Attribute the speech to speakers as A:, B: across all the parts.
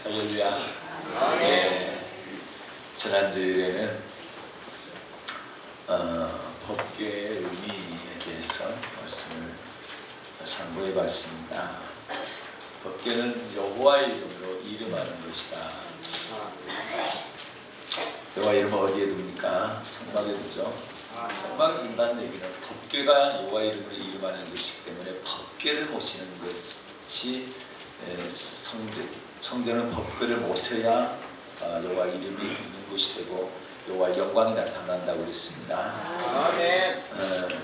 A: 할렐루야. 네. 지난 주일에는 법궤의 의미에 대해서 말씀을 상고해 봤습니다. 법궤는 여호와의 이름으로 이름하는 것이다. 여호와 이름을 어디에 둡니까? 성막에 두죠. 성막에 둔다는 얘기는 법궤가 여호와 이름으로 이름하는 것이기 때문에 법궤를 모시는 것이 성전은 법궤를 모셔야 여호와 이름이 있는 곳이 되고 여호와 영광이 나타난다고 그랬습니다.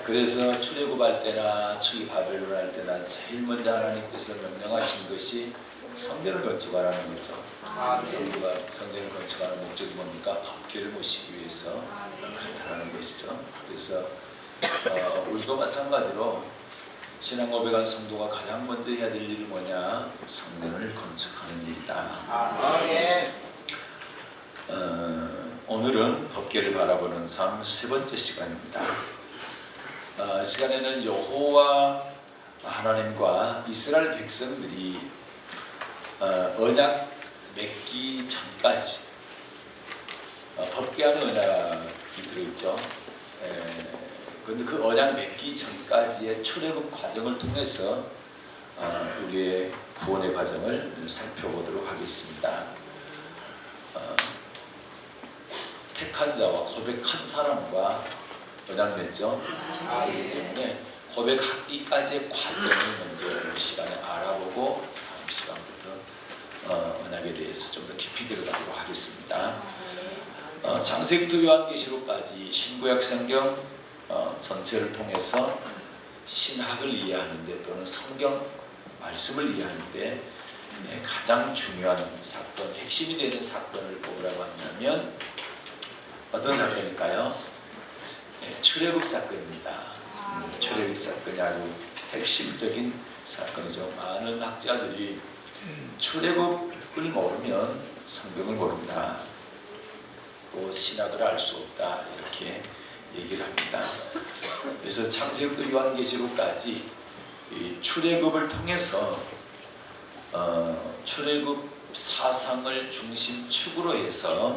A: 그래서 출애굽할 때나 출입바벨론 할 때나 제일 먼저 하나님께서 명령하신 것이 성전을 건축하라는 거죠. 성전을 건축하는 목적이 뭡니까? 법궤를 모시기 위해서 그렇다는 것이죠. 그래서 우리도 마찬가지로 신앙 고백한 성도가 가장 먼저 해야 될 일이 뭐냐? 성전을 건축하는 일이다. 오늘은 법궤를 바라보는 삶 세 번째 시간입니다. 시간에는 여호와 하나님과 이스라엘 백성들이 언약 맺기 전까지 법궤 안에 언약이 들어있죠. 그런데 그 언약 맺기 전까지의 출애굽 과정을 통해서 우리의 구원의 과정을 살펴보도록 하겠습니다. 택한 자와 고백한 사람과 언약 맺죠. 그렇기 때문에 고백하기까지의 과정을 먼저 시간에 알아보고 다음 시간부터 언약에 대해서 좀 더 깊이 들어가도록 하겠습니다. 창세기부터 요한계시록까지 신구약 성경 전체를 통해서 신학을 이해하는데 또는 성경 말씀을 이해하는데 가장 중요한 사건, 핵심이 되는 사건을 뽑으라고 한다면 어떤 사건일까요? 출애굽 사건입니다. 출애굽 사건이 아주 핵심적인 사건이죠. 많은 학자들이 출애굽을 모르면 성경을 모른다, 또 신학을 알 수 없다, 이렇게 얘기를 합니다. 그래서 창세기부터 요한계시록까지 이 출애굽을 통해서 출애굽 사상을 중심축으로 해서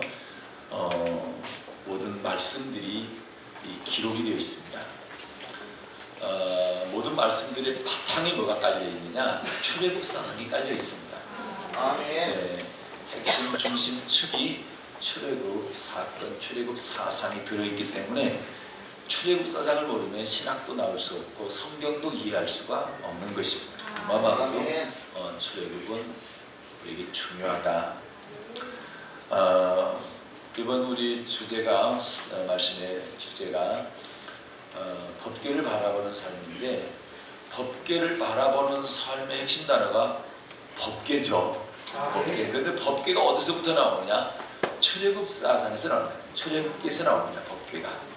A: 모든 말씀들이 기록이 되어 있습니다. 모든 말씀들의 바탕에 뭐가 깔려 있느냐? 출애굽 사상이 깔려 있습니다. 핵심 중심축이 출애굽 사건, 출애굽 사상이 들어있기 때문에 출애굽 사상을 모르면 신학도 나올 수 없고 성경도 이해할 수가 없는 것입니다. 그만큼 출애굽은 우리에게 중요하다. 이번 우리 주제가 말씀의 주제가 법궤를 바라보는 삶인데, 법궤를 바라보는 삶의 핵심 단어가 법궤죠. 법궤. 그런데 법궤가 어디서부터 나오느냐? 출애굽 사상에서 나옵니다. 출애굽기에서 나옵니다. 법궤가.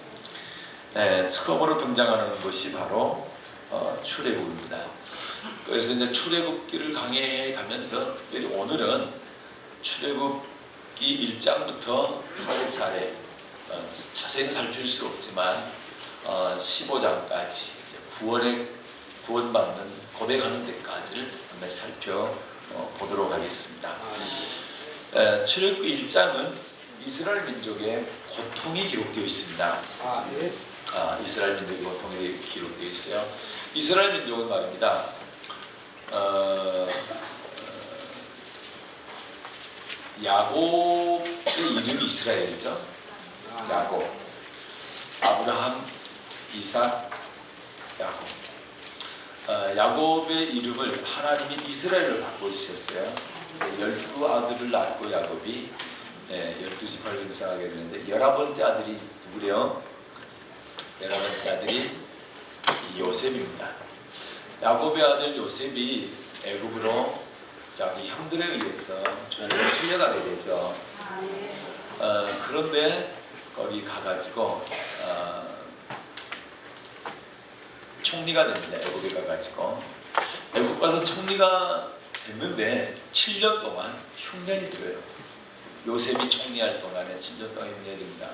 A: 처음으로 등장하는 것이 바로 출애굽입니다. 그래서 이제 출애굽기를 강의해 가면서 특별히 오늘은 출애굽기 1장부터 차례차례 자세히 살필 수 없지만 15장까지 구원받는 고백하는 데까지를 한번 살펴보도록 하겠습니다. 출애굽기 1장은 이스라엘 민족의 고통이 기록되어 있습니다. 이스라엘 민족의 고통이 기록되어 있어요. 이스라엘 민족은 말입니다. 야곱의 이름이 이스라엘이죠. 야곱, 아브라함, 이삭, 야곱. 야곱의 이름을 하나님이 이스라엘로 바꿔주셨어요. 12아들을 낳고 야곱이 12지파를 형성하게 되는데 11번째 아들이 누구래요? 11번째 아들이 요셉입니다. 야곱의 아들 요셉이 애굽으로 자기 형들에 의해서 종으로 풀려가게 되죠. 그런데 거기 가가지고 총리가 됩니다. 애굽에 가가지고 애굽 가서 총리가 됐는데 7년 동안 흉년이 들어요. 요셉이 총리할 동안에 7년 동안 흉년이 됩니다.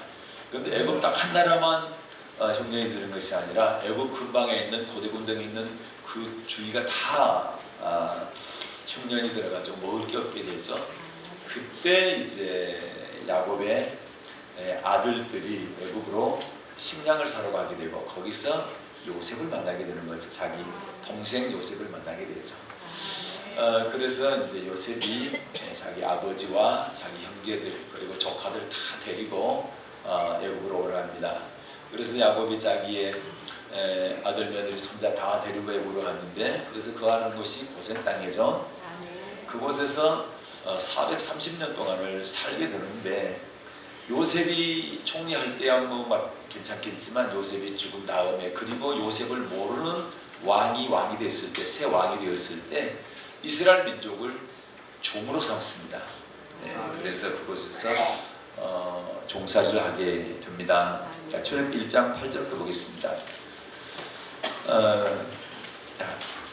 A: 그런데 애굽 딱 한 나라만 흉년이 드는 것이 아니라 애굽 근방에 있는 고대군 등에 있는 그 주위가 다 흉년이 들어가지고 먹을 게 없게 되죠. 그때 이제 야곱의 아들들이 애굽으로 식량을 사러 가게 되고 거기서 요셉을 만나게 되는 거죠. 자기 동생 요셉을 만나게 되죠. 그래서 이제 요셉이 자기 아버지와 자기 형제들 그리고 조카들 다 데리고 애굽으로 오라 합니다. 그래서 야곱이 자기의 아들 며느리 손자 다 데리고 애굽으로 갔는데 그래서 거하는 곳이 고센 땅이죠. 그곳에서 430년 동안을 살게 되는데 요셉이 총리할 때야 뭐 괜찮겠지만 요셉이 죽은 다음에 그리고 요셉을 모르는 왕이 됐을 때 새 왕이 되었을 때 이스라엘 민족을 종으로 삼습니다. 그래서 그곳에서 종살이를 하게 됩니다. 자, 출애굽기 1장 8절부터 보겠습니다.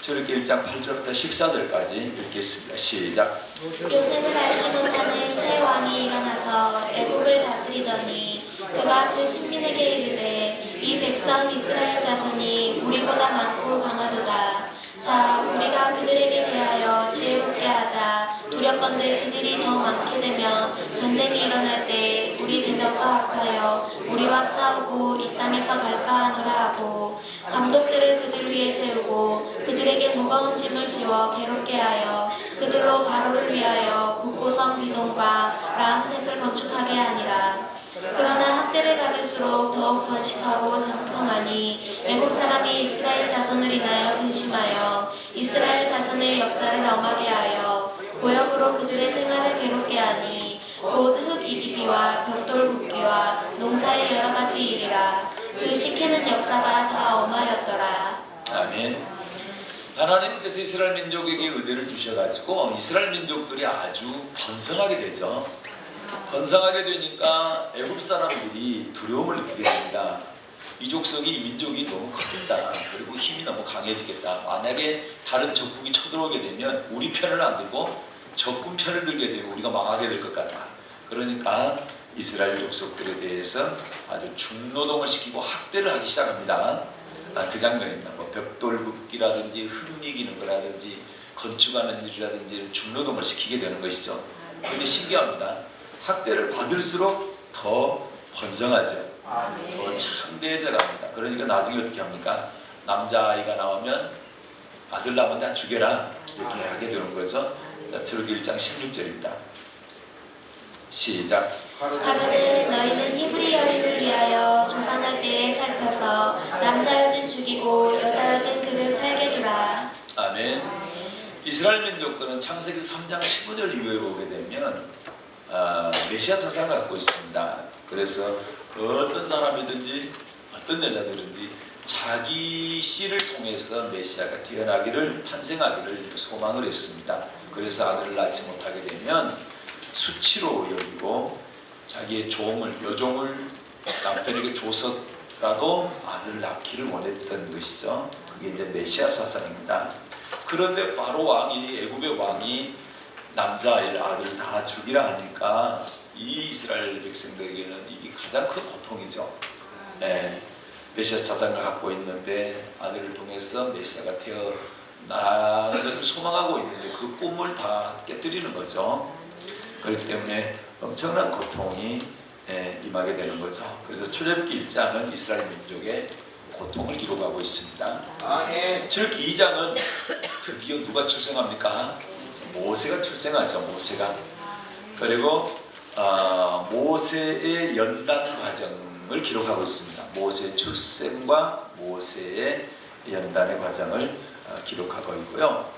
A: 출애굽기 1장 8절부터 14절까지 읽겠습니다. 시작.
B: 요셉을 알지 못하는 새 왕이 일어나서 애굽을 다스리더니 그가 그 신민에게 이르되 이 백성 이스라엘 자손이 우리보다 많고 강하도다. 자, 우리가 그들에게 대하여 지혜롭게 하자. 두렵건대 그들이 더 많게 되면 전쟁이 일어날 때 우리 대적과 합하여 우리와 싸우고 이 땅에서 갈까 하노라 하고 감독들을 그들 위에 세우고 그들에게 무거운 짐을 지워 괴롭게 하여 그들로 바로를 위하여 북고성 비동과 라암셋을 건축하게 하니라. 그러나 학대를 받을수록 더욱 번식하고 장성하니 외국 사람이 이스라엘 자손을 인하여 근심하여 이스라엘 자손의 역사를 엄하게 하여 고역으로 그들의 생활을 괴롭게 하니 곧 흙 이기기와 벽돌 굽기와 농사의 여러 가지 일이라. 그 시키는 역사가 다 엄하였더라.
A: 아멘. 하나님께서 이스라엘 민족에게 은혜를 주셔가지고 이스라엘 민족들이 아주 번성하게 되죠. 번성하게 되니까 애굽 사람들이 두려움을 느끼게 됩니다. 이 족속이 이 민족이 너무 커진다. 그리고 힘이 너무 강해지겠다. 만약에 다른 적국이 쳐들어오게 되면 우리 편을 안 들고 적군 편을 들게 되면 우리가 망하게 될 것 같다. 그러니까 이스라엘 족속들에 대해서 아주 중노동을 시키고 학대를 하기 시작합니다. 그 장면입니다. 뭐 벽돌 굽기라든지 흙 이기는 거라든지 건축하는 일이라든지 중노동을 시키게 되는 것이죠. 그런데 신기합니다. 학대를 받을수록 더 번성하죠. 더 창대해져갑니다. 그러니까 나중에 어떻게 합니까? 남자아이가 나오면 아들 낳으면 다 죽여라 이렇게 하게 되는 거죠. 출애굽기 1장 16절입니다. 시작.
B: 가로되 너희는 히브리 여인을 위하여 조산할 때에 살펴서 남자여든 죽이고 여자여든 그를 살게 두라.
A: 아멘. 이스라엘 민족들은 창세기 3장 15절 이후에 보게 되면 메시아 사상을 갖고 있습니다. 그래서 어떤 사람이든지 어떤 여자들든지 자기 씨를 통해서 메시아가 태어나기를 탄생하기를 소망을 했습니다. 그래서 아들을 낳지 못하게 되면 수치로 여기고 자기의 여종을 남편에게 줘서라도 아들을 낳기를 원했던 것이죠. 그게 이제 메시아 사상입니다. 그런데 바로 애굽의 왕이 남자아이를 아들을 다 죽이라 하니까 이 이스라엘 백성들에게는 이게 가장 큰 고통이죠. 메시아 사상을 갖고 있는데 아들을 통해서 메시아가 태어나는 것을 소망하고 있는데 그 꿈을 다 깨뜨리는 거죠. 그렇기 때문에 엄청난 고통이 임하게 되는 거죠. 그래서 출애굽기 1장은 이스라엘 민족의 고통을 기록하고 있습니다. 출애굽기 2장은 드디어 누가 출생합니까? 모세가 출생하죠. 모세가. 그리고 모세의 연단 과정을 기록하고 있습니다. 모세의 출생과 모세의 연단의 과정을 기록하고 있고요.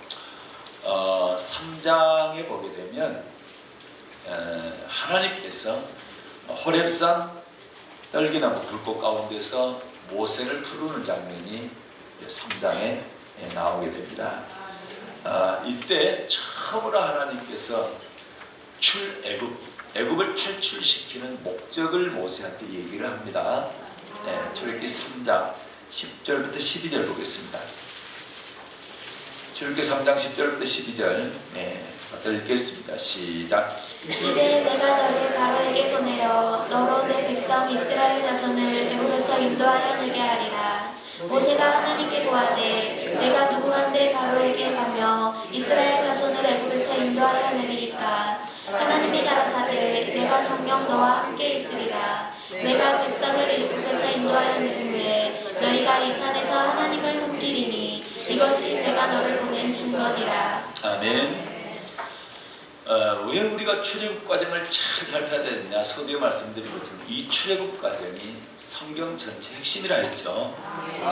A: 3장에 보게 되면 하나님께서 호렙산 떨기나무 불꽃 가운데서 모세를 부르는 장면이 3장에 나오게 됩니다. 이때 처음으로 하나님께서 애굽을 탈출시키는 목적을 모세한테 얘기를 합니다. 출애굽기 3장 10절부터 12절 보겠습니다. 출애굽기 3장 10절부터 12절 읽겠습니다. 시작.
B: 이제 내가 너를 바로에게 보내어 너로 내 백성 이스라엘 자손을 애굽에서 인도하여 내게 하리라. 모세가 하나님께 고하되 내가 누구한테 바로에게 가며 이스라엘 자손을 애굽에서 인도하여 내리리까. 하나님이
A: 아멘. 왜 우리가 출애굽 과정을 잘 밟아야 되느냐? 서두에 말씀드린 것처럼 이 출애굽 과정이 성경 전체 핵심이라 했죠.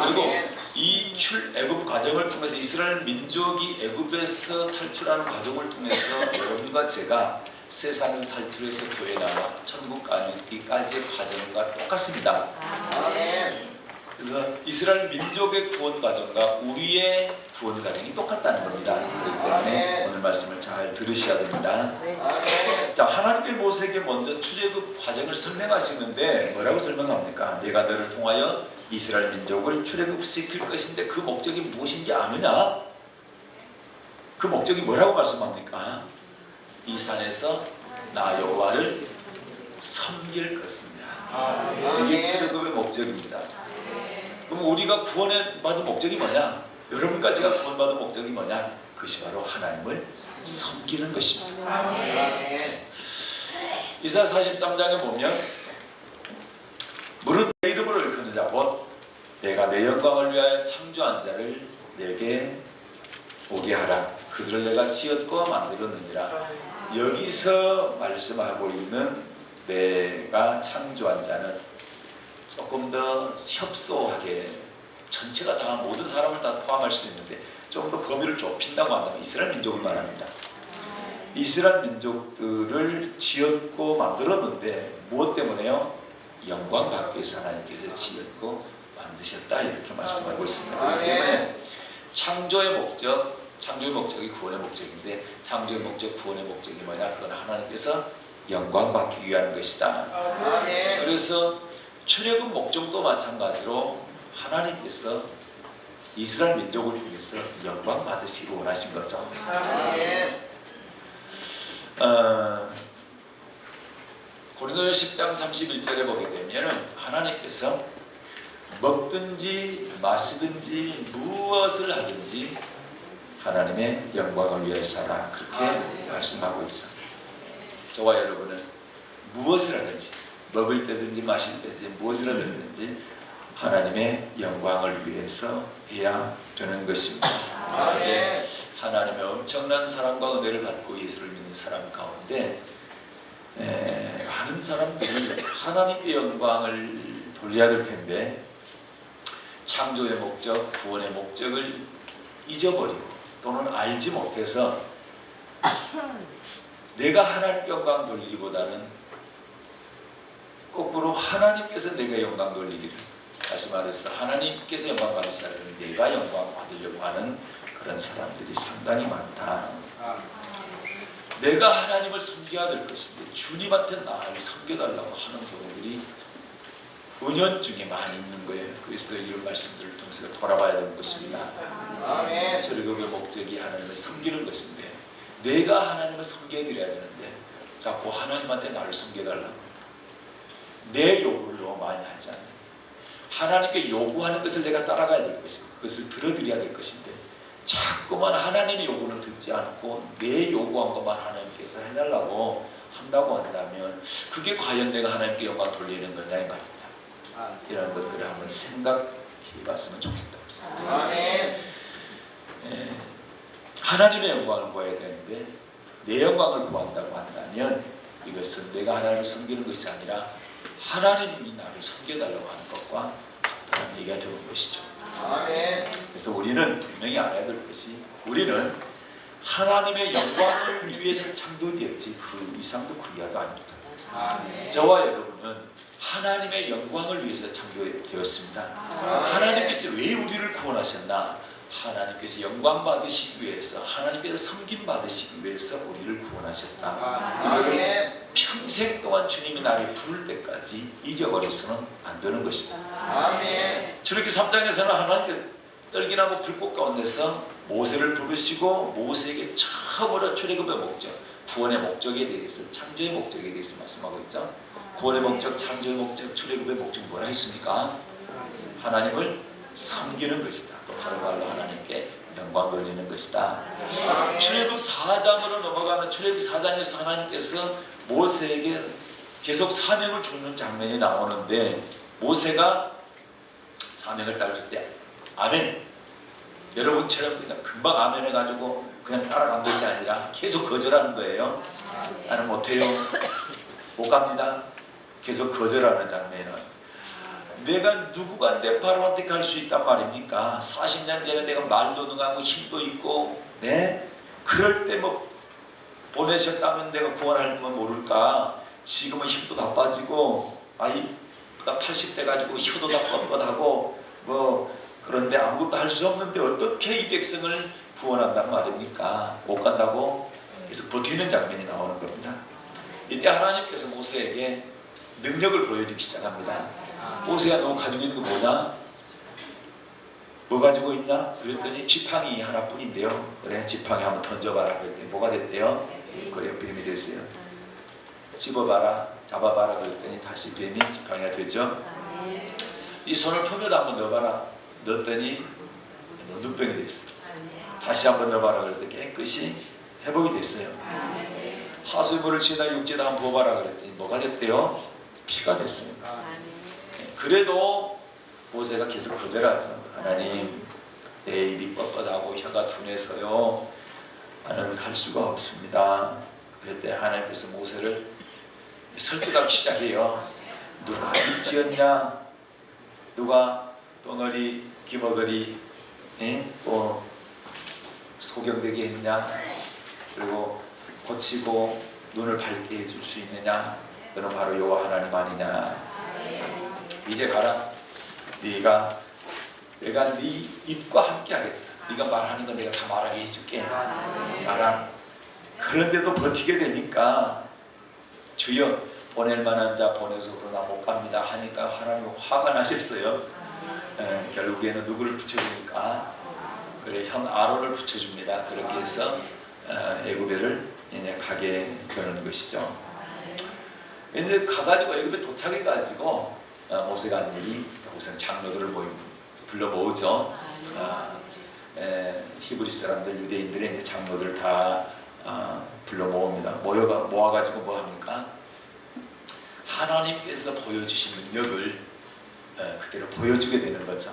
A: 그리고 이 출애굽 과정을 통해서 이스라엘 민족이 애굽에서 탈출하는 과정을 통해서 여러분과 제가 세상에서 탈출해서 교회 나와 천국 가기까지의 과정과 똑같습니다. 그래서 이스라엘 민족의 구원 과정과 우리의 구원 과정이 똑같다는 겁니다. 그렇기 때문에 오늘 말씀을 잘 들으셔야 됩니다. 자, 하나님께 모세에게 먼저 출애굽 과정을 설명하시는데 뭐라고 설명합니까? 내가 너를 통하여 이스라엘 민족을 출애굽시킬 것인데 그 목적이 무엇인지 아느냐? 그 목적이 뭐라고 말씀합니까? 이 산에서 나 여호와를 섬길 것입니다. 그게 출애굽의 목적입니다. 그럼 우리가 구원을 받은 목적이 뭐냐? 여러분과 제가 구원받은 목적이 뭐냐? 그것이 바로 하나님을 섬기는 것입니다. 이사야 43장에 보면 무릇 내 이름으로 일컫는 자 곧 내가 내 영광을 위하여 창조한 자를 내게 오게 하라. 그들을 내가 지었고 만들었느니라. 여기서 말씀하고 있는 내가 창조한 자는 조금 더 협소하게 전체가 다 모든 사람을 다 포함할 수 있는데 좀 더 범위를 좁힌다고 한다면 이스라엘 민족을 말합니다. 이스라엘 민족들을 지었고 만들었는데 무엇 때문에요? 영광 받기 위해서 하나님께서 지었고 만드셨다 이렇게 말씀하고 있습니다. 그렇기 때문에 창조의 목적이 구원의 목적인데 창조의 목적, 구원의 목적이 뭐냐? 그건 하나님께서 영광 받기 위한 것이다. 그래서 출애굽 목적도 마찬가지로 하나님께서 이스라엘 민족을 통해서 영광 받으시기 원하신 거죠. 고린도서 10장 31절에 보게 되면 하나님께서 먹든지 마시든지 무엇을 하든지 하나님의 영광을 위해서 하라 그렇게 말씀하고 있어요. 저와 여러분은 무엇을 하든지 먹을 때든지 마실 때든지 무엇을 하든지 하나님의 영광을 위해서 해야 되는 것입니다. 하나님의 엄청난 사랑과 은혜를 받고 예수를 믿는 사람 가운데 많은 사람들이 하나님의 영광을 돌려야 될 텐데 창조의 목적, 구원의 목적을 잊어버리고 또는 알지 못해서 내가 하나님께 영광 돌리기보다는 거꾸로 하나님께서 내가 영광 돌리기를 다시 말해서 하나님께서 영광 받으시라면 내가 영광 받으려고 하는 그런 사람들이 상당히 많다. 내가 하나님을 섬겨야 될 것인데 주님한테 나를 섬겨달라고 하는 경우들이 은연중에 많이 있는 거예요. 그래서 이런 말씀들을 통해서 돌아봐야 되는 것입니다. 출애굽의 목적이 하나님을 섬기는 것인데 내가 하나님을 섬겨드려야 되는데 자꾸 하나님한테 나를 섬겨달라고 내 요구를 너무 많이 하지 않아요. 하나님께 요구하는 것을 내가 따라가야 될 것이고 그것을 들어드려야 될 것인데 자꾸만 하나님의 요구는 듣지 않고 내 요구한 것만 하나님께서 해달라고 한다고 한다면 그게 과연 내가 하나님께 영광 돌리는 거냐 이 말입니다. 이런 것들을 한번 생각해 봤으면 좋겠다. 하나님의 영광을 구해야 되는데 내 영광을 구한다고 한다면 이것은 내가 하나님을 섬기는 것이 아니라 하나님이 나를 섬겨달라고 하는 것과 같다는 얘기가 되는 것이죠. 그래서 우리는 분명히 알아야 될 것이 우리는 하나님의 영광을 위해서 창조되었지 그 이상도 그 이하도 아닙니다. 저와 여러분은 하나님의 영광을 위해서 창조되었습니다. 하나님께서 왜 우리를 구원하셨나? 하나님께서 영광 받으시기 위해서 하나님께서 섬김 받으시기 위해서 우리를 구원하셨다. 이거를 평생 동안 주님이 나를 부를 때까지 잊어버려서는 안 되는 것입니다. 출애굽기 3장에서는 하나님께서 떨기나무 불꽃 가운데서 모세를 부르시고 모세에게 처음으로 출애굽의 목적, 구원의 목적에 대해서 창조의 목적에 대해서 말씀하고 있죠. 구원의 목적, 창조의 목적, 출애굽의 목적 뭐라 했습니까? 하나님을 섬기는 것이다. 또 다른 말로 하나님께 영광 돌리는 것이다. 출애굽 4장으로 넘어가면 출애굽 4장에서 하나님께서 모세에게 계속 사명을 주는 장면이 나오는데 모세가 사명을 따를 때 아멘 여러분처럼 그냥 금방 아멘 해가지고 그냥 따라간 것이 아니라 계속 거절하는 거예요. 나는 못해요. 못 갑니다. 계속 거절하는 장면은 내가 누구가 내 바로한테 갈 수 있단 말입니까? 40년 전에 내가 말도 능하고 힘도 있고 네? 그럴 때 뭐 보내셨다면 내가 구원할면 모를까. 지금은 힘도 다 빠지고 나이가 80대 가지고 혀도 다 뻣뻣하고 뭐 그런데 아무것도 할 수 없는데 어떻게 이 백성을 구원한단 말입니까? 못 간다고 그래서 버티는 장면이 나오는 겁니다. 이때 하나님께서 모세에게 능력을 보여주기 시작합니다. 모세야 너 가지고 있는 거 뭐냐? 뭐 가지고 있냐? 그랬더니 지팡이 하나뿐인데요. 그래 지팡이 한번 던져봐라 그랬더니 뭐가 됐대요? 그래요 뱀이 됐어요. 집어봐라 잡아봐라 그랬더니 다시 뱀이 지팡이가 됐죠. 이 손을 품에다 한번 넣어봐라 넣었더니 눈병이 됐어요. 다시 한번 넣어봐라 그랬더니 깨끗이 회복이 됐어요. 하수물을 치다 육지에다 한번 부어봐라 그랬더니 뭐가 됐대요? 피가 됐어요. 그래도 모세가 계속 거절하죠. 하나님 내 입이 뻣뻣하고 혀가 둔해서요 나는 갈 수가 없습니다. 그랬더니 하나님께서 모세를 설득하기 시작해요. 누가 입 지었냐? 누가 똥어리 기머거리 또 소경되게 했냐? 그리고 고치고 눈을 밝게 해줄 수 있느냐? 너는 바로 여호와 하나님 아니냐? 이제 가라. 내가 네 입과 함께 하겠다. 네가 말하는 건 내가 다 말하게 해줄게. 가라. 그런데도 버티게 되니까 주여 보낼 만한 자 보내서 그러나 못 갑니다 하니까 하나님 화가 나셨어요. 결국에는 누구를 붙여주니까 그래 형 아론을 붙여줍니다. 그렇게 해서 애굽에를 가게 되는 것이죠. 이제 가가지고 애굽에 도착해가지고 모세가 한 일이 우선 장로들을 불러 모으죠. 히브리 사람들 유대인들의 이제 장로들 다 불러 모읍니다. 모아가지고 뭐 합니까? 하나님께서 보여주신 능력을 그대로 보여주게 되는 거죠.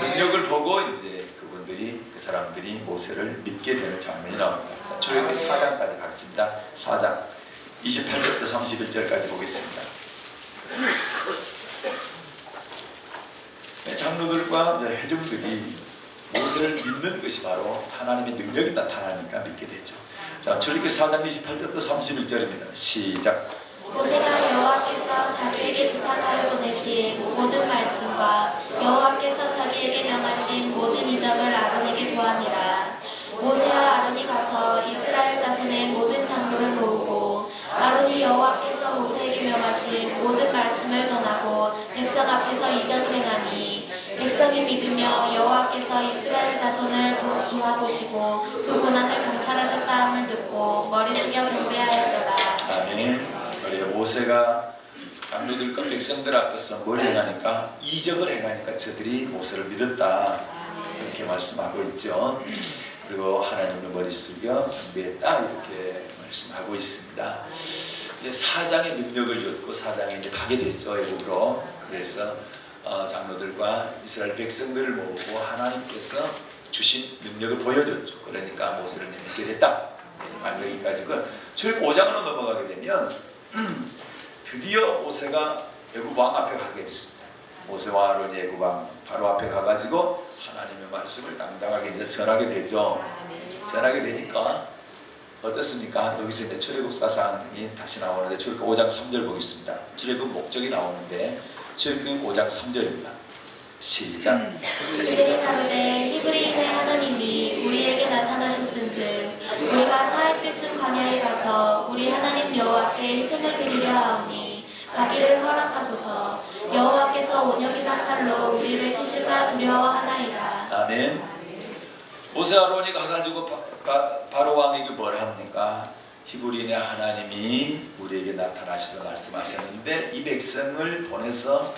A: 능력을 보고 이제 그 사람들이 모세를 믿게 되는 장면이 나옵니다. 출애굽기 4장까지 가겠습니다. 4장 28절부터 31절까지 보겠습니다. 장로들과 회중들이 모세를 믿는 것이 바로 하나님의 능력이 나타나니까 믿게 되죠. 자, 출애굽기 4장 28절부터 31절입니다. 시작.
B: 모세가 여호와께서 자기에게 부탁하여 보내신 모든 말씀과 여호와께서 자기에게 명하신 모든 이적을 아론에게 보아니라. 모세와 아론이 가서 이스라엘 자손의 모든 장로를 모으고 아론이 여호와께서 모세에게 명하신 모든 말씀을 전하고 백성 앞에서 이적을 행하니 백성이 믿으며 여호와께서 이스라엘 자손을 돌아보시고 그 고난을 감찰하셨다 함을 듣고 머리 숙여 경배하였더라.
A: 아멘. 그래요. 모세가 장로들과 백성들 앞에서 뭘 행하니까 이적을 행하니까 저들이 모세를 믿었다 이렇게 말씀하고 있죠. 그리고 하나님의 머리 숙여 경배했다 이렇게 말씀하고 있습니다. 이제 사장의 능력을 줬고 사장이 이제 가게 됐죠 애굽으로. 그래서 장로들과 이스라엘 백성들을 모으고 하나님께서 주신 능력을 보여줬죠. 그러니까 모세를 믿게 됐다. 여기까지고 출애굽 5장으로 넘어가게 되면 드디어 모세가 애굽 왕 앞에 가게 됐습니다. 모세와 아론이 애굽 왕 바로 앞에 가가지고 하나님의 말씀을 당당하게 이제 전하게 되죠. 전하게 되니까 어떻습니까? 여기서 이제 출애굽 사상이 다시 나오는데 출애굽 5장 3절 보겠습니다. 출애굽 목적이 나오는데 출애굽 5장 3절입니다. 시작.
B: 그들이 가로되 히브리인의 하나님이 우리에게 나타나셨은즉 우리가 40일쯤 광야에 가서 우리 하나님 여호와께 희생을 드리려 하오니 가기를 허락하소서. 여호와께서 온영이나 칼로 우리를 치실까 두려워하나이다.
A: 아멘. 모세 아론이 가가지고 바로 왕에게 뭘 합니까? 히브리인의 하나님이 우리에게 나타나셔서 말씀하셨는데 이 백성을 보내서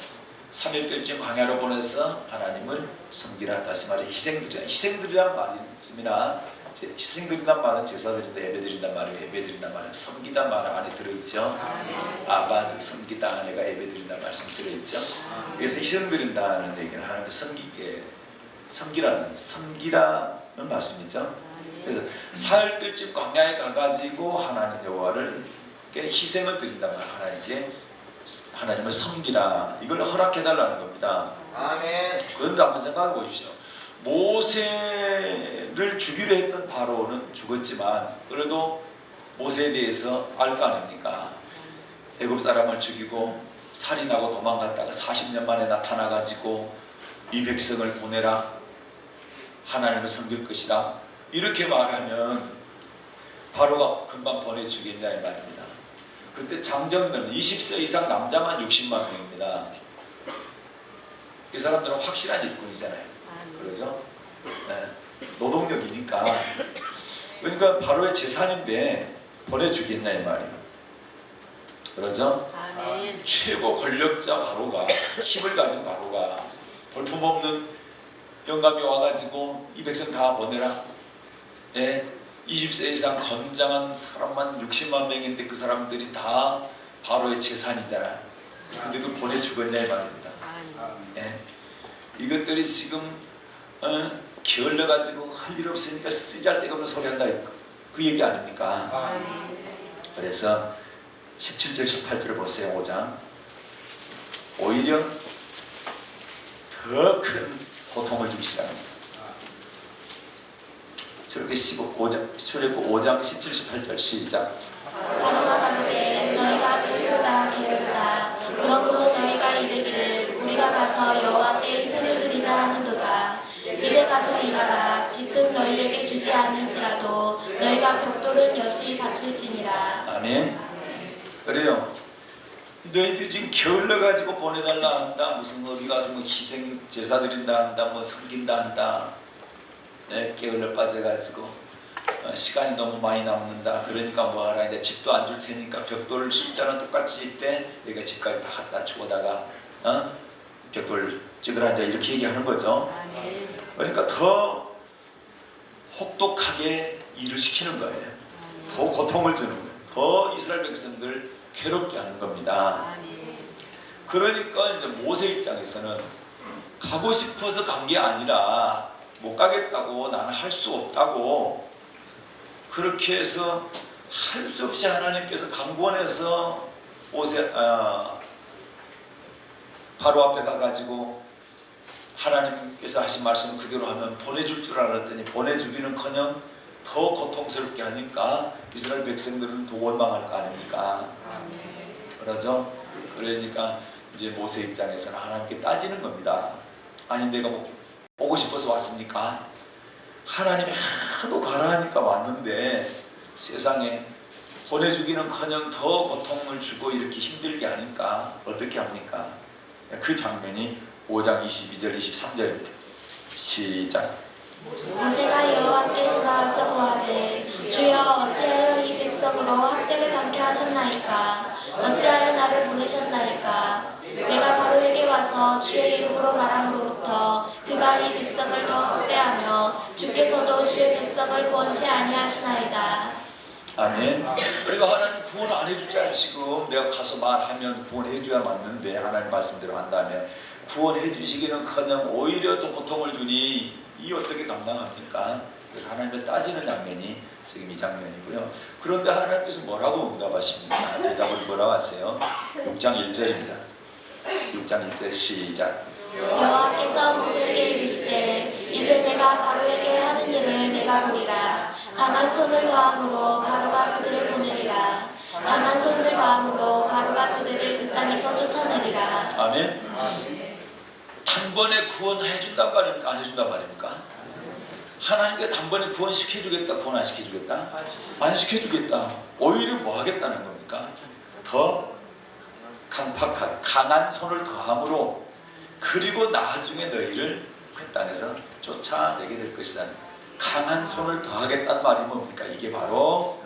A: 3일쯤 광야로 보내서 하나님을 섬기라. 다시 말해 희생드리라. 희생드리란 말이 있습니다. 희생드린단 말은 제사드린다, 예배드린단 말이에요. 예배드린단 말은 섬기단 말 안에 들어있죠. 아바드 섬기다, 내가 예배드린단 말씀 들어있죠. 그래서 희생드린다는 얘기는 하나님을 섬기라는 말씀이죠. 그래서 사흘 뜰쯤 광야에 가가지고 하나님 여호와를 희생을 드린다면 하나님께 하나님을 섬기라, 이걸 허락해달라는 겁니다.
C: 아멘.
A: 그런데 한번 생각해 보십시오. 모세를 죽이려 했던 바로는 죽었지만 그래도 모세에 대해서 알 거 아닙니까? 애굽 사람을 죽이고 살인하고 도망갔다가 40년 만에 나타나가지고 이 백성을 보내라, 하나님을 섬길 것이다, 이렇게 말하면 바로가 금방 보내주겠냐 이 말입니다. 그때 장정들은 20세 이상 남자만 60만 명입니다. 이 사람들은 확실한 일꾼이잖아요. 그러죠? 네. 노동력이니까. 그러니까 바로의 재산인데 보내주겠냐 이 말이에요. 그러죠?
D: 아멘.
A: 최고 권력자 바로가, 힘을 가진 바로가 볼품없는 영감이 와가지고 이 백성 다 보내라. 예? 20세 이상 건장한 사람만 60만 명인데 그 사람들이 다 바로의 재산이잖아요. 근데 그 보내주겠냐 이 말입니다. 예? 이것들이 지금 게을러가지고 할 일 없으니까 쓰잘데가 없는 소리 한다, 그 얘기 아닙니까? 그래서 17절 18절을 보세요. 5장. 오히려 더 큰 고통을 주기 시작합니다. 출애굽기 5장 17, 18절 시작.
B: 바로가 가로되 너희가 게으르다 그러므로 너희가 이르기를 우리가 가서 여호와께 희생을 드리자 하는도다. 이제 가서 일하라. 지금 너희에게 주지 않을지라도 너희가 벽돌은 여수히 바칠지니라.
A: 아멘. 그래요. 너희들 지금 게을러가지고 보내달라 한다, 무슨 어디 가서 뭐 희생 제사 드린다 한다, 뭐 섬긴다 한다, 네, 게을러 빠져가지고 시간이 너무 많이 남는다. 그러니까 뭐하라, 이제 집도 안 줄 테니까 벽돌 숫자는 똑같이 짓되 여기가 집까지 다 갖다 주고다가 벽돌 찍으라, 이제 이렇게 얘기하는 거죠. 그러니까 더 혹독하게 일을 시키는 거예요. 더 고통을 주는 거예요. 더 이스라엘 백성들 괴롭게 하는 겁니다. 그러니까 이제 모세 입장에서는 가고 싶어서 간 게 아니라 못 가겠다고, 나는 할 수 없다고, 그렇게 해서 할 수 없이 하나님께서 강권해서 바로 앞에 가가지고 하나님께서 하신 말씀 그대로 하면 보내줄 줄 알았더니 보내주기는커녕 더 고통스럽게 하니까 이스라엘 백성들은 더 원망할 거 아닙니까? 그러죠? 그러니까 이제 모세 입장에서는 하나님께 따지는 겁니다. 아니 내가 뭐 오고 싶어서 왔습니까? 하나님이 하도 가라 하니까 왔는데 세상에 보내주기는커녕 더 고통을 주고 이렇게 힘들게 하니까 어떻게 합니까? 그 장면이 5장 22절 23절입니다. 시작.
B: 모세가 여호와께 돌아와서 고하되 주여 어찌하여 이 백성으로 학대를 당케 하셨나이까? 어찌하여 나를 보내셨나이까? 내가 바로에게 와서 주의 이름으로 말함으로부터 그가 이 백성을 더 학대하며 주께서도 주의 백성을 구원치 아니하시나이다.
A: 아멘. 그러니까 하나님 구원 안 해줄 줄 아시고 내가 가서 말하면 구원해줘야 맞는데 하나님 말씀대로 한다면 구원해 주시기는커녕 오히려 더 고통을 주니 이 어떻게 감당합니까? 그래서 하나님을 따지는 장면이 지금 이 장면이고요. 그런데 하나님께서 뭐라고 응답하십니까? 대답을 뭐라고 하세요? 6장 1절입니다. 6장 1절 시작.
B: 여호와께서 모세에게 이르시되 이제 내가 바로에게 하는 일을 내가 보리라. 강한 손을 더함으로 바로가 그들을 보내리라. 강한 손을 더함으로 바로가 그들을 그 땅에서 쫓아내리라.
A: 아멘. 단번에 구원해준단 말입니까? 안 해준단 말입니까? 하나님께 단번에 구원시켜주겠다, 구원 안 시켜주겠다? 안 시켜주겠다. 오히려 뭐 하겠다는 겁니까? 더 강팍한 강한 손을 더함으로 그리고 나중에 너희를 그 땅에서 쫓아내게 될 것이다. 강한 손을 더하겠다는 말이 뭡니까? 이게 바로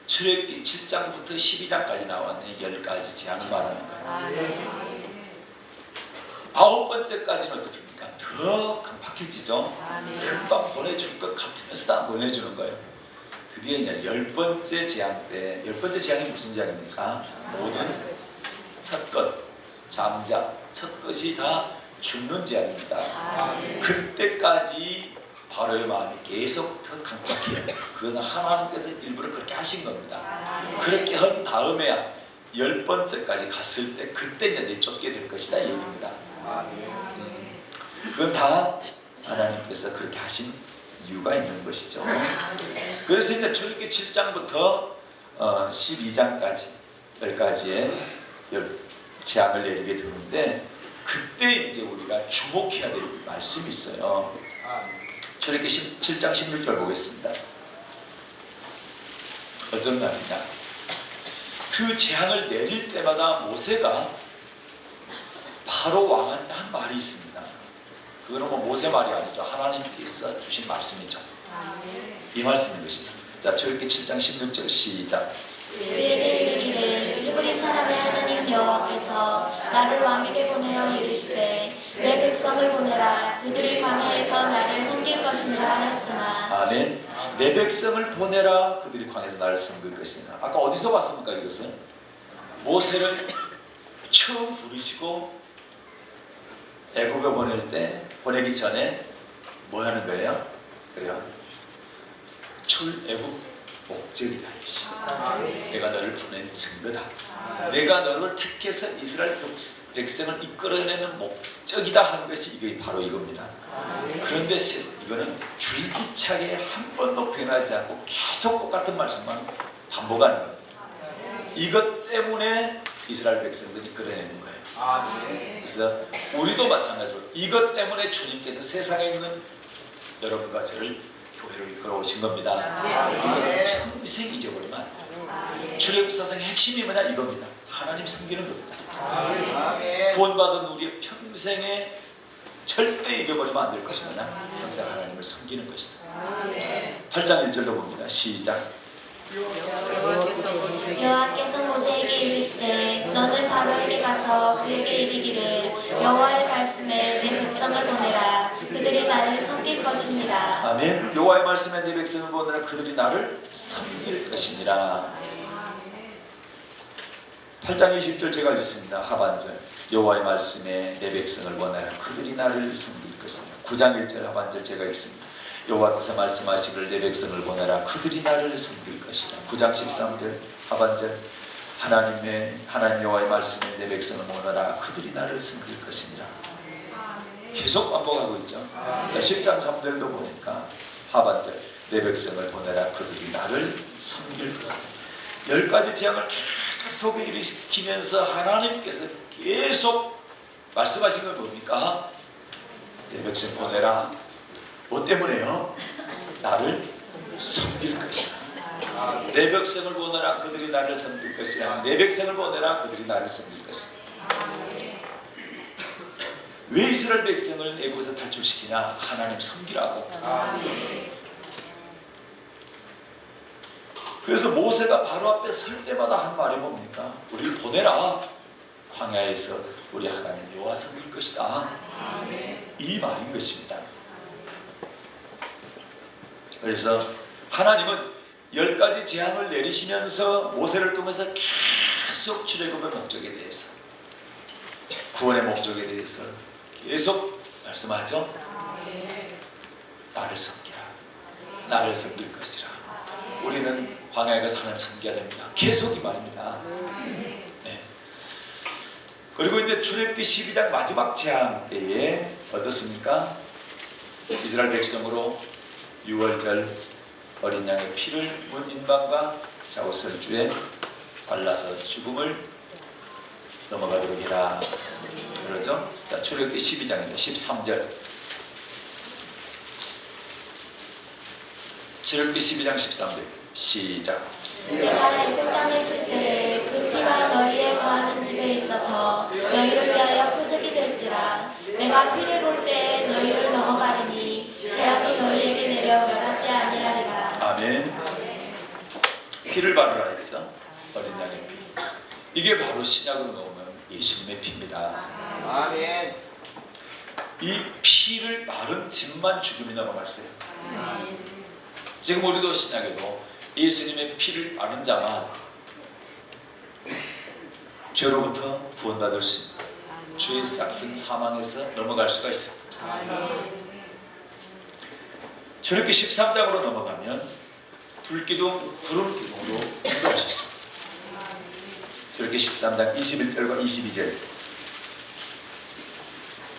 A: 출애굽기 7장부터 12장까지 나왔는 10가지 재앙을 말하는 거예요. 9번째까지는 어떻습니까? 더 강팍해지죠. 금방 보내줄 것 같으면서 다 보내주는 거예요. 드디어 이제 10번째 재앙 때, 10번째 재앙이 무슨 재앙입니까? 모든 첫 것, 장자, 첫 것이 다 죽는 재앙입니다. 그때까지 바로의 마음이 계속 더 강팍해요. 그것은 하나님께서 일부러 그렇게 하신 겁니다. 그렇게 한 다음에야 10번째까지 갔을 때 그때 이제 내쫓게 될 것이다 이 얘기입니다. 그건 다 하나님께서 그렇게 하신 이유가 있는 것이죠. 그래서 이제 출애굽기 7장부터 12장까지의 재앙을 내리게 되는데 그때 이제 우리가 주목해야 될 말씀이 있어요. 출애굽기 7장 16절 보겠습니다. 어떤 말이냐? 그 재앙을 내릴 때마다 모세가 바로 왕한테 한 말이 있습니다. 그거는 뭐 모세 말이 아니죠. 하나님께서 주신 말씀이죠. 이 말씀인 것입니다. 자, 출애굽기 7장 16절 시작.
B: 그에게 이르기를 히브리 사람의 하나님 여호와께서 나를 왕에게 보내어 이르시되 내 백성을 보내라. 그들이 광야에서 나를 섬길 것이니라 하였으나.
A: 아멘. 내 백성을 보내라. 그들이 광야에서 나를 섬길 것이니라. 아까 어디서 봤습니까 이것은? 모세를 처음 부르시고 애굽에 보낼 때 보내기 전에 뭐 하는 거예요? 그래요. 출애굽 목적이다 이것이. 내가 너를 보낸 증거다. 내가 너를 택해서 이스라엘 백성을 이끌어내는 목적이다 하는 것이 이게 바로 이겁니다. 그런데 이거는 줄기차게 한 번도 변하지 않고 계속 똑같은 말씀만 반복하는 겁니다. 이것 때문에 이스라엘 백성들이 이끌어내는 거예요. 그래서 우리도 마찬가지로 이것 때문에 주님께서 세상에 있는 여러분과 저를 교회로 이끌어 오신 겁니다. 이거는 평생 잊어버리면 안 돼요. 출애굽사상의 핵심이 뭐냐 이겁니다. 하나님 섬기는 겁니다. 구원받은 우리의 평생에 절대 잊어버리면 안 될 것이 뭐냐 항상 하나님을 섬기는 것이다. 8장 1절도 봅니다. 시작.
B: 여호와께서 모세에게 이르시되 너는 바로에게 가서 그에게 이르기를 여호와의 말씀에 내 백성을 보내라. 그들이 나를 섬길 것이니라.
A: 아멘. 여호와의 말씀에 내 백성을 보내라. 그들이 나를 섬길 것이니라. 8장 20절 제가 읽습니다. 하반절. 여호와의 말씀에 내 백성을 보내라. 그들이 나를 섬길 것이니라. 9장 1절 하반절 제가 읽습니다. 여호와께서 말씀하시기를 내 백성을 보내라. 그들이 나를 섬길 것이라. 9장 13절 하반절. 하나님 여호와의 말씀에 내 백성을 보내라. 그들이 나를 섬길 것이니라. 계속 반복하고 있죠. 자, 10장 3절도 보니까 하반절. 내 백성을 보내라. 그들이 나를 섬길 것이니라. 10가지 재앙을 계속 일으키면서 하나님께서 계속 말씀하신 걸 뭡니까? 내 백성 보내라. 뭐 때문에요? 나를 섬길 것이다. 내 백성을 보내라. 그들이 나를 섬길 것이야. 내 백성을 보내라. 그들이 나를 섬길 것이다. 왜 이스라엘 백성을 애굽에서 탈출시키냐? 하나님 섬기라고. 그래서 모세가 바로 앞에 설 때마다 한 말이 뭡니까? 우리를 보내라. 광야에서 우리 하나님 여호와 섬길 것이다. 이 말인 것입니다. 그래서 하나님은 10가지 재앙을 내리시면서 모세를 통해서 계속 출애굽의 목적에 대해서 구원의 목적에 대해서 계속 말씀하죠. 나를 섬기라. 나를 섬길 것이라. 우리는 광야에 가서 하나님 섬겨야 됩니다. 계속 이 말입니다. 네. 그리고 이제 출애굽기 12장 마지막 재앙 때에 어떻습니까? 이스라엘 백성으로 6월절 어린 양의 피를 문 인방과 좌우설주에 발라서 죽음을 넘어가도록 해라. 그러죠? 자, 출애굽기 12장입니다. 13절. 출애굽기 12장 13절. 시작.
B: 내가 애굽 땅에 칠 때에 그 피가 너희에 거하는 집에 있어서 너희를 위하여 표적이 될지라. 내가 피를 볼 때 너희를 넘어가리니 재앙이 너희에게 내려 멸하지 아니하리라.
A: 아멘. 피를 바르라 했죠. 어린 양의 피. 이게 바로 신약으로 넣으면 예수님의 피입니다.
C: 아멘.
A: 이 피를 바른 집만 죽음이 넘어갔어요. 지금 우리도 신약에도 예수님의 피를 바른 자만 죄로부터 구원받을 수 있고 죄의 싹슨 사망에서 넘어갈 수가 있습니다. 출애굽기 13장으로 넘어가면 불기둥, 구름기둥으로 인도하셨습니다. 출애굽기 13장 21절과 22절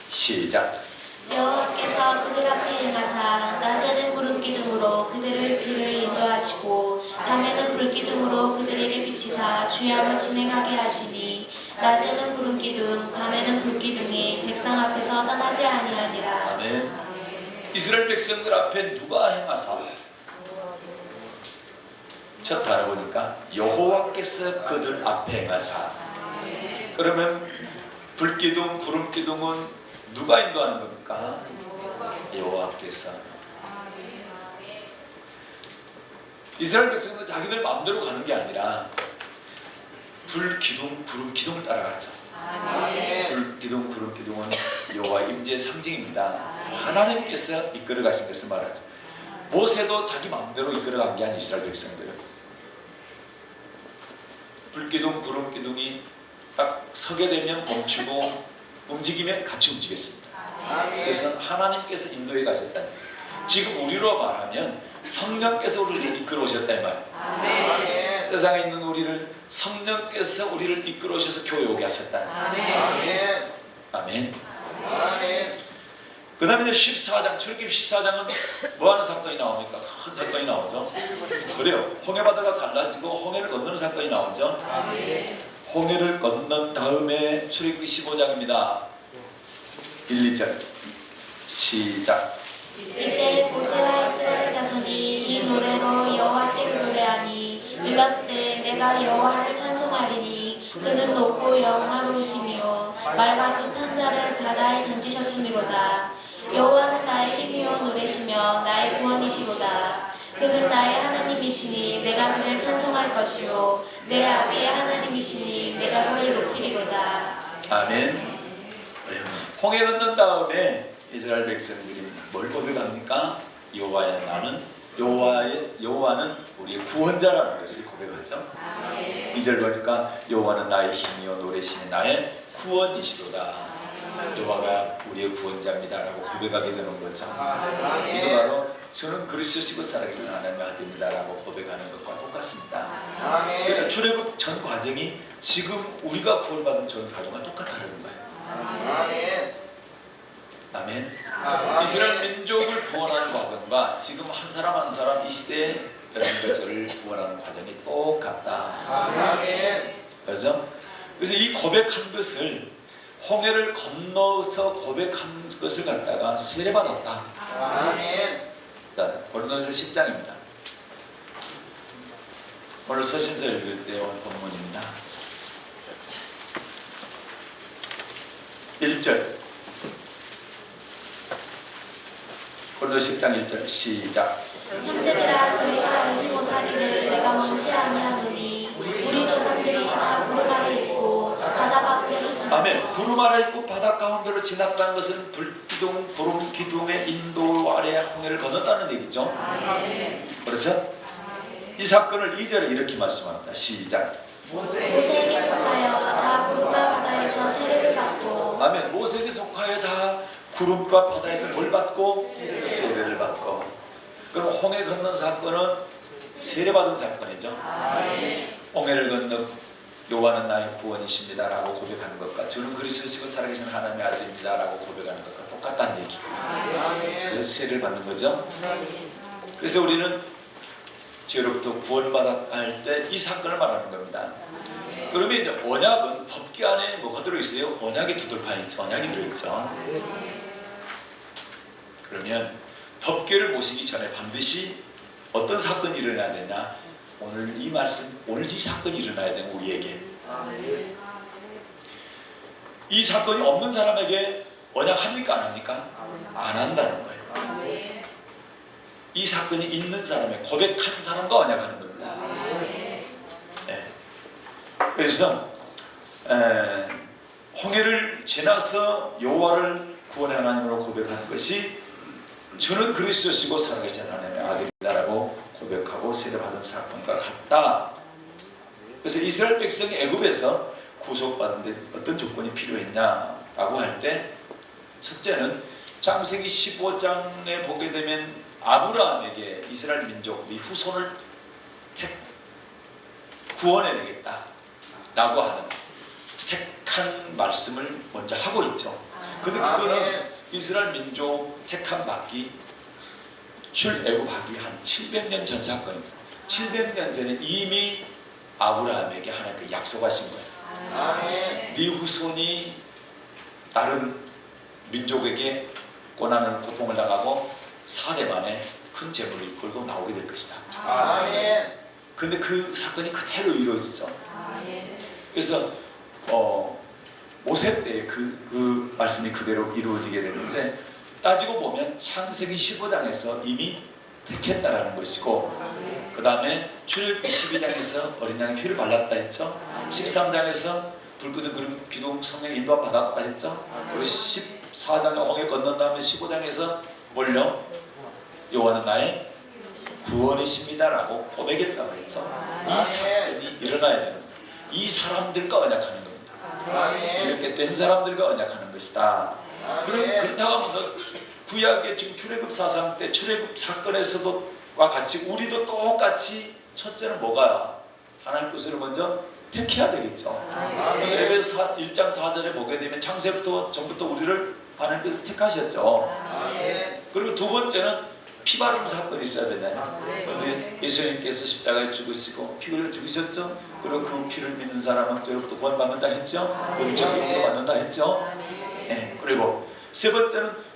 A: 시작.
B: 여호와께서 그들 앞에 행하사 낮에는 구름기둥으로 그들을 길을 인도하시고 밤에는 불기둥으로 그들에게 비치사 주야로 진행하게 하시니 낮에는 구름기둥 밤에는 불기둥이 백성 앞에서 떠나지 아니하니라.
A: 아멘. 이스라엘 백성들 앞에 누가 행하사? 첫 단어 보니까 여호와께서 그들 앞에 행하사. 그러면 불기둥, 구름기둥은 누가 인도하는 겁니까? 여호와께서. 이스라엘 백성은 자기들 마음대로 가는 게 아니라 불기둥, 구름기둥을 따라갔죠. 불기둥, 구름기둥은 여호와 임재의 상징입니다. 하나님께서 이끌어 가신 것을 말하죠. 모세도 자기 마음대로 이끌어간 게 아닌 이스라엘 백성들은 불기둥, 구름기둥이 딱 서게 되면 멈추고 움직이면 같이 움직였습니다. 그래서 하나님께서 인도해 가셨다. 지금 우리로 말하면 성령께서 우리를 이끌어 오셨다 이 말이에요. 세상에 있는 우리를 성령께서 우리를 이끌어 오셔서 교회 오게 하셨다. 아멘. 그 다음에 14장, 출애굽기 14장은 뭐하는 사건이 나옵니까? 큰 사건이 나오죠. 그래요. 홍해바다가 갈라지고 홍해를 건너는 사건이 나오죠. 홍해를 건넌 다음에 출애굽기 15장입니다. 1, 2절 시작.
B: 이때 모세와 이스라엘 자손이 이 노래로 여호와께 노래하니 일렀을 때 내가 여호와를 찬송하리니 그는 높고 영화로우시며 말과 끝한 자를 바다에 던지셨음이로다. 여호와는 나의 힘이요 노래시며 나의 구원이시로다. 그는 나의 하나님이시니 내가 그를 찬송할 것이요 내 아비의 하나님이시니 내가 그를 높이리로다.
A: 아멘. 홍해 건넌 다음에 이스라엘 백성들이 뭘 고백합니까? 여호와는 우리의 구원자라는 것을 고백하죠. 2절 보니까 여호와는 나의 힘이요 노래시니 나의 구원이시로다. 여호와가 우리의 구원자입니다라고 고백하게 되는 거죠. 이거 바로 저는 그리스도시고 살아계신 하나님의 아들입니다라고 고백하는 것과 똑같습니다. 그러니까 출애굽 전 과정이 지금 우리가 구원받은 전 과정과 똑같다는 거예요. 아멘. 이스라엘 민족을 구원하는 과정과 지금 한 사람 한 사람 이 시대에 여러분 것을 구원하는 과정이 똑같다. 그렇죠? 그래서 이 고백한 것을 홍해를 건너서 고백한 것을 갖다가 세례받았다. 자, 고린도전서 10장입니다. 오늘 서신서 읽을 때 온 본문입니다. 1절 고린도전서 10장 1절 시작.
B: 형제들아 너희가 알지 못하기를 내가 원치 아니하노니 우리 조상들이 다 구름 아래 있고 바다 가운데로
A: 아멘. 구름 아래 있고 바다 가운데로 지났다는 것은 불기둥, 구름기둥의 인도 아래 홍해를 건넜다는 얘기죠. 그래서 이 사건을 2절에 이렇게 말씀합니다. 시작.
B: 모세에게 속하여 다 구름과 바다에서 세례를 받고
A: 아멘. 모세에게 속하여 다 구름과 바다에서 뭘 받고? 세례를 받고. 그럼 홍해 건넌 사건은 세례받은 사건이죠. 홍해를 건너 여호와는 나의 구원이십니다 라고 고백하는 것과 주는 그리스도시고 살아계신 하나님의 아들입니다 라고 고백하는 것과 똑같다는 얘기. 그래서 세례를 받는 거죠. 그래서 우리는 죄로부터 구원받았다 할 때 이 사건을 말하는 겁니다. 그러면 이제 언약은 법궤 안에 뭐가 들어있어요? 언약의 두들판이 있죠. 언약이 들어있죠. 그러면 법궤를 모시기 전에 반드시 어떤 사건이 일어나야 되냐? 오늘 이 말씀, 오늘 이 사건이 일어나야 되는 우리에게. 이 사건이 없는 사람에게 언약합니까? 안 합니까? 안 한다는 거예요. 이 사건이 있는 사람의 고백한 사람과 언약하는 겁니다. 네. 그래서 홍해를 지나서 여호와를 구원의 하나님으로 고백하는 것이 주는 그리스도시고 살아계신 하나님의 아들이다라고 고백하고 세례받은 사건과 같다. 그래서 이스라엘 백성이 애굽에서 구속받은 데 어떤 조건이 필요했냐라고 할 때 첫째는 창세기 15장에 보게 되면 아브라함에게 이스라엘 민족 이 후손을 구원해야 되겠다 라고 하는 택한 말씀을 먼저 하고 있죠. 근데 그거는 이스라엘 민족 택한 받기 출애굽하기 한 700년 전 사건입니다. 700년 전에 이미 아브라함에게 하나님께 약속하신 거예요. 네 후손이 다른 민족에게 고난을 고통을 당하고 4대 만에 큰 재물을 이끌고 나오게 될 것이다. 근데 그 사건이 그대로 이루어지죠. 그래서 모세 때 그 말씀이 그대로 이루어지게 되는데, 따지고 보면 창세기 15장에서 이미 택했다라는 것이고, 그 다음에 출애굽기 12장에서 어린 양의 피를 발랐다 했죠. 13장에서 불 끄는 그룹 기둥 성령 인도함 받았다 했죠. 그리고 14장에 홍해 건넌 다음에 15장에서 뭘요? 여호와는 나의 구원이십니다라고 고백했다고 했죠. 이 사건이 일어나야 되는 거예요. 이 사람들과 언약하는 겁니다. 이렇게 된 사람들과 언약하는 것이다. 그렇다고 하면 구약의 지금 출애굽 사상 때 출애굽 사건에서도 와 같이 우리도 똑같이 첫째는 뭐가? 하나님 것을 먼저 택해야 되겠죠. 에베소 1장 4절에 보게 되면 창세부터 전부터 우리를 하나님께서 택하셨죠. 그리고 두 번째는 피바름 사건이 있어야 되잖아요. 그런데 예수님께서 십자가에 죽으시고 피 흘려 죽으셨죠. 그리고 그 피를 믿는 사람은 죄로부터 구원받는다 했죠. 모든 용서받는다 했죠. 네. 그리고 세 번째는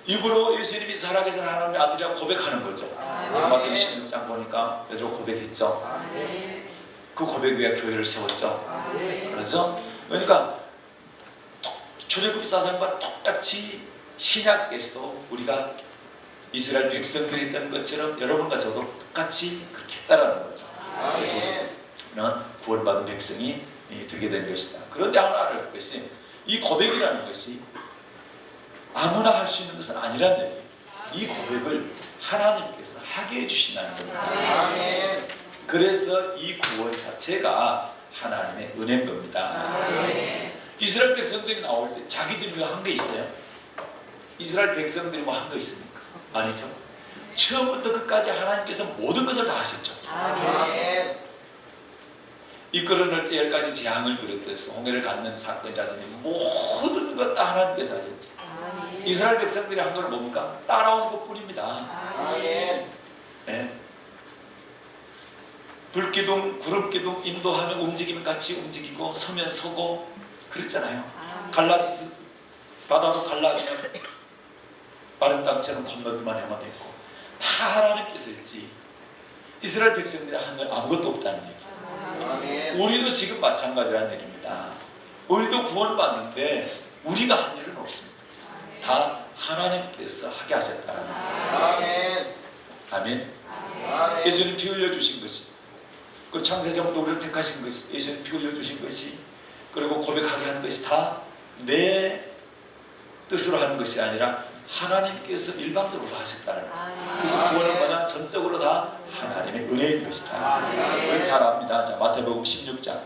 A: 입으로 예수님이 살아계신 하나님의 아들이라고 고백하는 거죠. 마태복음 16장 보니까 베드로 고백했죠. 그 고백 위에 교회를 세웠죠. 그렇죠? 그러니까 출애굽 사상과 똑같이 신약에서도 우리가 이스라엘 백성들이 했던 것처럼 여러분과 저도 똑같이 그렇게 했다라는 거죠. 그래서 우리는 구원받은 백성이 되게 된 것이다. 그런데 하나 알 것이 이 고백이라는 것이 아무나 할 수 있는 것은 아니라는 얘기예요. 이 고백을 하나님께서 하게 해주신다는 겁니다. 그래서 이 구원 자체가 하나님의 은혜인 겁니다. 이스라엘 백성들이 나올 때 자기들이 뭐 한 게 있어요? 이스라엘 백성들이 뭐 한 거 있습니까? 아니죠. 처음부터 끝까지 하나님께서 모든 것을 다 하셨죠. 이끌어낼 때 10가지 재앙을 비롯해서 홍해를 갖는 사건이라든지 모든 것 다 하나님께서 하셨죠. 이스라엘 백성들이 한 걸 뭡니까? 따라온 것뿐입니다. 네. 불기둥, 구름기둥 인도하면 움직이면 같이 움직이고 서면 서고 그랬잖아요. 갈라주 바다도 갈라지면 마른 땅처럼 건너기만 하면 됐고 다 하나님께서 했지. 이스라엘 백성들이 한 건 아무것도 없다는 얘기. 우리도 지금 마찬가지라는 얘기입니다. 우리도 구원받는데 우리가 한 일은 없습니다. 다 하나님께서 하게 하셨다는 거예요. 아멘. 예수님 피 흘려 주신 것이, 그 창세전부터 우리를 택하신 것이, 예수님 피 흘려 주신 것이, 그리고 고백하게 한 것이 다 내 뜻으로 하는 것이 아니라 하나님께서 일방적으로 하셨다는 거예요. 그래서 구원은 뭐냐? 전적으로 다 하나님의 은혜인 것이다. 우리 잘 압니다. 자, 마태복음 16장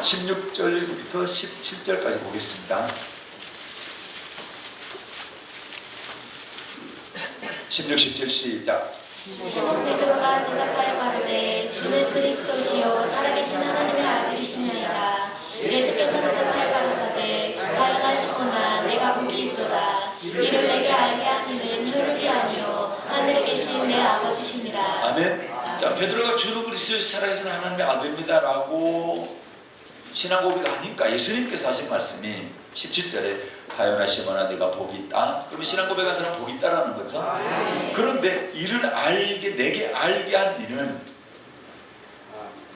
A: 16절부터 17절까지 보겠습니다. 16, 17 시작.
B: 시몬 베드로가 대답하여 가로되 주는 그리스도시요 살아계신 하나님의 아들이시니이다. 예수께서 대답하여 가로사대 가련하시구나. 내가 복이 있도다. 이를 내게 알게 한 이는 혈육이 아니요 하늘에 계신 내 아버지시니라.
A: 아멘. 자, 베드로가 주는 그리스도 살아계신 하나님의 아들입니다 라고 신앙 고백하니까 예수님께서 하신 말씀이 17절에 가요나 시몬아 네가 복이 있다. 그러면 신앙 고백한 사람 복이 있다라는 거죠. 그런데 이를 알게, 내게 알게 한 이는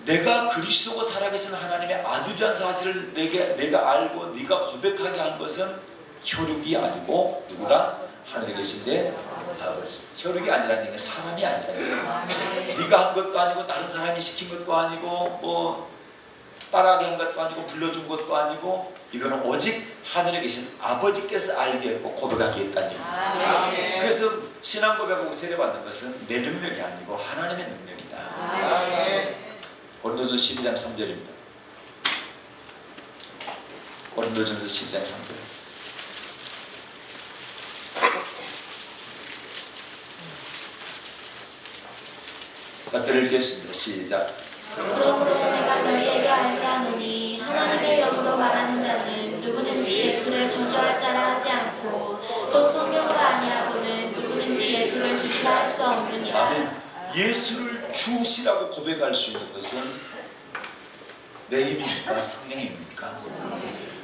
A: 내가 그리스도가 살아계신 하나님의 아들이라는 사실을 내가 알고 네가 고백하게 한 것은 혈육이 아니고 누구다? 하늘에 계신데 아버지. 혈육이 아니라는 얘기는 사람이 아니라 네가 한 것도 아니고 다른 사람이 시킨 것도 아니고 뭐 따라하게 한 것도 아니고 불러준 것도 아니고 이거는 오직 하늘에 계신 아버지께서 알게 했고 고백하게 했다는 얘기입니다. 그래서 신앙 고백하고 세례받는 것은 내 능력이 아니고 하나님의 능력이다. 고린도전서 12장 3절입니다. 고린도전서 12장 3절. 같은 읽겠습니다. 시작.
B: 그러므로 내가 너희에게 알게 하노니 하나님의 영으로 말하는 자는 누구든지 예수를 저주할 자라 하지 않고 또 성령으로 아니하고는 누구든지 예수를 주시라 할 수 없느니라.
A: 아멘. 예수를 주시라고 고백할 수 있는 것은 내 힘입니까? 성령의 힘입니까?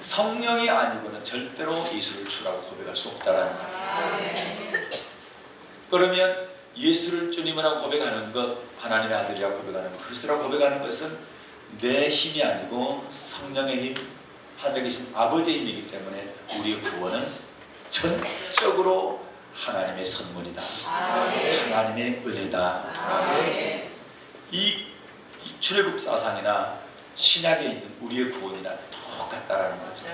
A: 성령이 아니고는 절대로 예수를 주라고 고백할 수 없다라는 거예요. 그러면 예수를 주님이라고 고백하는 것, 하나님의 아들이라고 고백하는 것, 그리스도라고 고백하는 것은 내 힘이 아니고 성령의 힘, 하늘에 계신 아버지의 힘이기 때문에 우리의 구원은 전적으로 하나님의 선물이다. 하나님의 은혜다. 이 출애굽 사상이나 신약에 있는 우리의 구원이나 똑같다라는 거죠.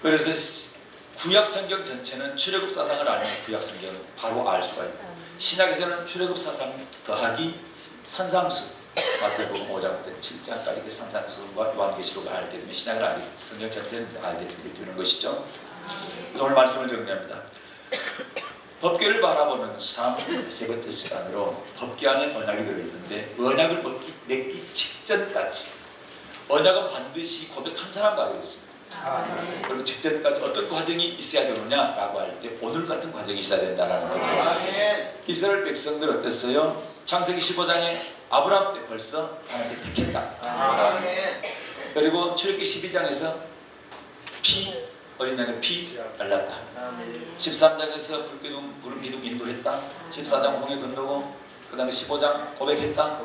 A: 그래서 구약 성경 전체는 출애굽 사상을 알면 구약 성경은 바로 알 수가 있고, 신약에서는 출애굽 사상 더하기 산상수, 마태복음 5장부터 7장까지 그 산상수와 요한계시록을 알게 되면 신약을 알게, 성경 전체는 알게 되는 것이죠. 그래서 오늘 말씀을 정리합니다. 법궤를 바라보는 참 세 번째 시간으로 법궤 안에 언약이 들어있는데, 언약을 맺기 직전까지 언약은 반드시 고백한 사람과 하게 됐습니다. 그리고 직전까지 어떤 과정이 있어야 되느냐라고 할 때 오늘 같은 과정이 있어야 된다는 거죠. 이스라엘 백성들 어땠어요? 창세기 15장에 아브라함 때 벌써 하나님께 택했다. 그리고 출애굽기 12장에서 어린 양의 피 발랐다. 13장에서 구름 기둥 인도했다. 14장 홍해 건너고 그 다음에 15장 고백했다.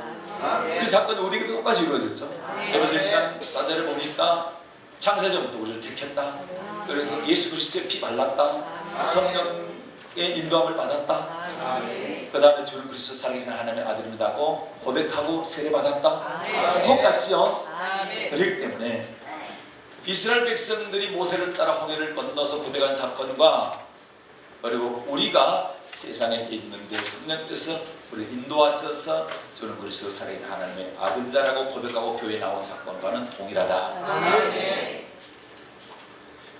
A: 그 사건이 우리에게도 똑같이 이루어졌죠. 에베소 1장 4절을 보니까 창세전부터 우리를 택했다. 그래서 예수 그리스도의 피 발랐다. 성령의 인도함을 받았다. 그 다음에 주는 그리스도 살아계신 하나님의 아들입니다고 고백하고 세례받았다. 똑같지요. 그렇기 때문에 이스라엘 백성들이 모세를 따라 홍해를 건너서 고백한 사건과, 그리고 우리가 세상에 있는데 성령께서 우리를 인도하셔서 주는 그리스도 살아계신 하나님의 아들이라고 고백하고 교회에 나온 사건과는 동일하다.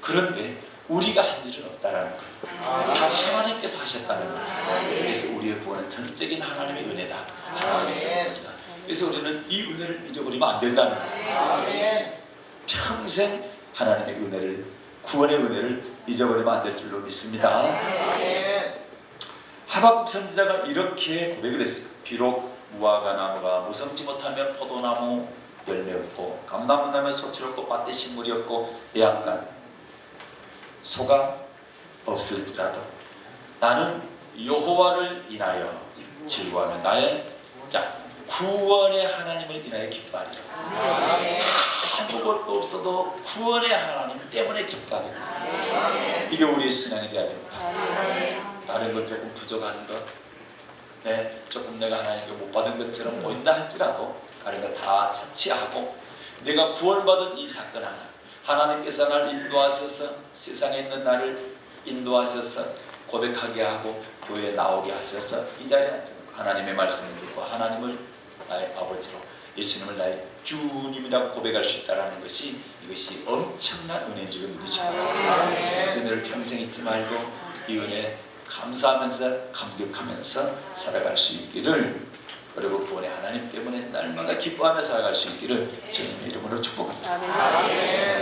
A: 그런데 우리가 한 일은 없다라는 거예요. 다 하나님께서 하셨다는 거죠. 그래서 우리의 구원은 전적인 하나님의 은혜다. 하나님의 선물이다. 그래서 우리는 이 은혜를 잊어버리면 안 된다는 거예요. 평생 하나님의 은혜를, 구원의 은혜를 잊어버리면 안 될 줄로 믿습니다. 하박국 선지자가 이렇게 고백을 했어요. 비록 무화과 나무가 무성지 못하면 포도나무 열매 없고 감나무 나무에 소출 없고 밭에 식물이 없고 애양간 소가 없을지라도 나는 여호와를 인하여 즐거워하며 나의 구원의 하나님을 인하여 기뻐하리라. 아무것도 없어도 구원의 하나님 때문에 기뻐하리라. 이게 우리의 신앙이 되어야 됩니다. 다른 것 조금 부족한 것, 조금 내가 하나님께 못 받은 것처럼 보인다 할지라도 다른 거 다 차치하고 내가 구원받은 이 사건 하나님께서 나를 인도하셔서 세상에 있는 나를 인도하셔서 고백하게 하고 교회에 나오게 하셔서 이 자리에 앉아 하나님의 말씀을 듣고 하나님을 나의 아버지로, 예수님을 나의 주님이라고 고백할 수 있다는 것이, 이것이 엄청난 은혜인 줄 믿으시기 바랍니다. 은혜를 평생 잊지 말고 이 은혜 감사하면서 감격하면서 살아갈 수 있기를, 그리고 구원의 하나님 때문에 날마다 기뻐하며 살아갈 수 있기를 주님의 이름으로 축복합니다.